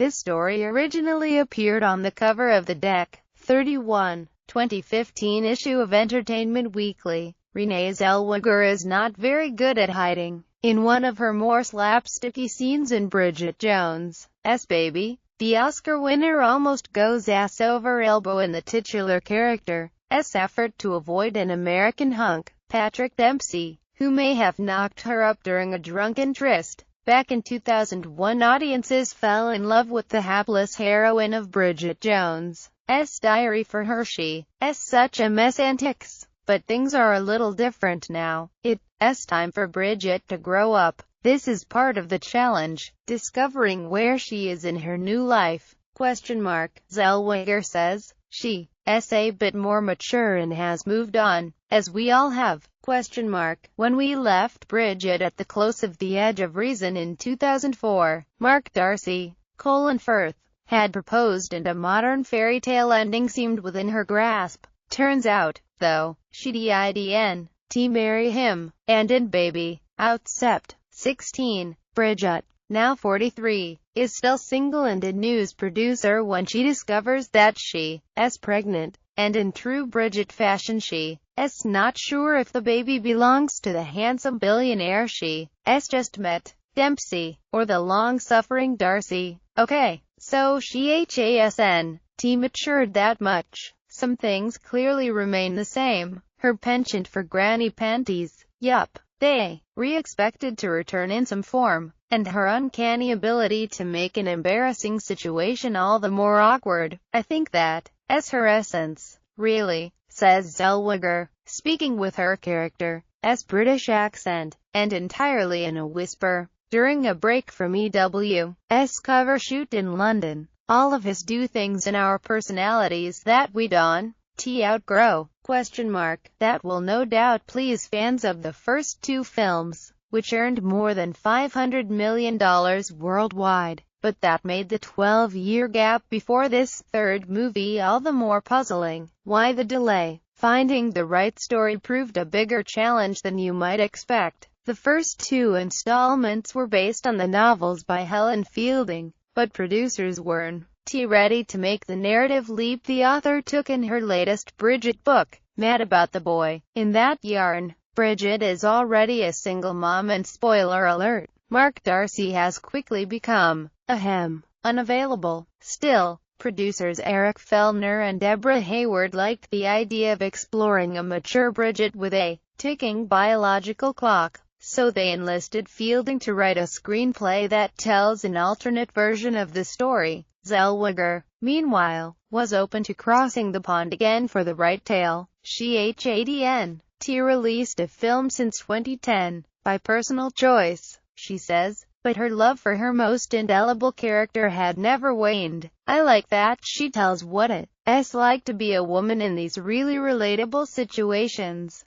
This story originally appeared on the cover of the Deck 31, 2015 issue of Entertainment Weekly. Renée Zellweger is not very good at hiding. In one of her more slapsticky scenes in Bridget Jones' Baby, the Oscar winner almost goes ass over elbow in the titular character's effort to avoid an American hunk, Patrick Dempsey, who may have knocked her up during a drunken tryst. Back in 2001, audiences fell in love with the hapless heroine of Bridget Jones' diary for her she's such a mess antics. But things are a little different now. It's time for Bridget to grow up. This is part of the challenge, discovering where she is in her new life. Zellweger says, she's a bit more mature and has moved on, as we all have. When we left Bridget at the close of The Edge of Reason in 2004, Darcy, Colin Firth, had proposed and a modern fairy tale ending seemed within her grasp. Turns out, though, she didn't marry him, and in Baby, out Sept, 16, Bridget, now 43, is still single and a news producer when she discovers that she's pregnant, and in true Bridget fashion she's not sure if the baby belongs to the handsome billionaire she's just met, Dempsey, or the long-suffering Darcy. Okay, so she hasn't matured that much. Some things clearly remain the same. Her penchant for granny panties, yup, they expected to return in some form, and her uncanny ability to make an embarrassing situation all the more awkward. I think that's her essence, really, says Zellweger, speaking with her character's British accent, and entirely in a whisper. During a break from EW's cover shoot in London, all of us do things in our personalities that we don't outgrow, that will no doubt please fans of the first two films, which earned more than $500 million worldwide, but that made the 12-year gap before this third movie all the more puzzling. Why the delay? Finding the right story proved a bigger challenge than you might expect. The first two installments were based on the novels by Helen Fielding, but producers weren't ready to make the narrative leap the author took in her latest Bridget book. Mad about the boy. In that yarn, Bridget is already a single mom and spoiler alert, Darcy has quickly become, ahem, unavailable. Still, producers Fellner and Debra Hayward liked the idea of exploring a mature Bridget with a ticking biological clock, so they enlisted Fielding to write a screenplay that tells an alternate version of the story. Zellweger, meanwhile, was open to crossing the pond again for the right tale. She hadn't released a film since 2010, by personal choice, she says, but her love for her most indelible character had never waned. I like that she tells what it's like to be a woman in these really relatable situations.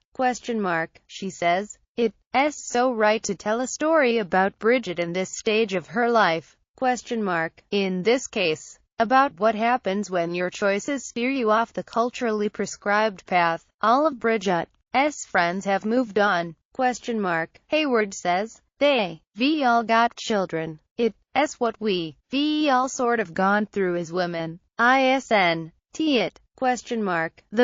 She says, it's so right to tell a story about Bridget in this stage of her life. In this case, about what happens when your choices steer you off the culturally prescribed path. All of Bridget's friends have moved on. Hayward says, we all got children. It's what we all sort of gone through as women. The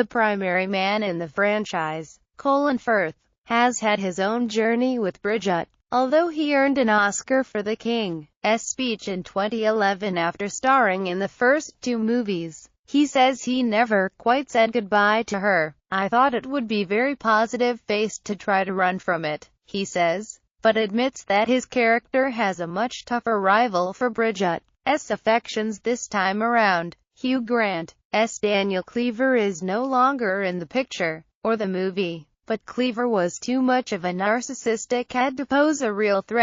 primary man in the franchise, Colin Firth, has had his own journey with Bridget. Although he earned an Oscar for the King's Speech in 2011 after starring in the first two movies, he says he never quite said goodbye to her. I thought it would be very positive-faced to try to run from it, he says, but admits that his character has a much tougher rival for Bridget's affections this time around. Hugh Grant's Daniel Cleaver is no longer in the picture, or the movie, but Cleaver was too much of a narcissistic head to pose a real threat.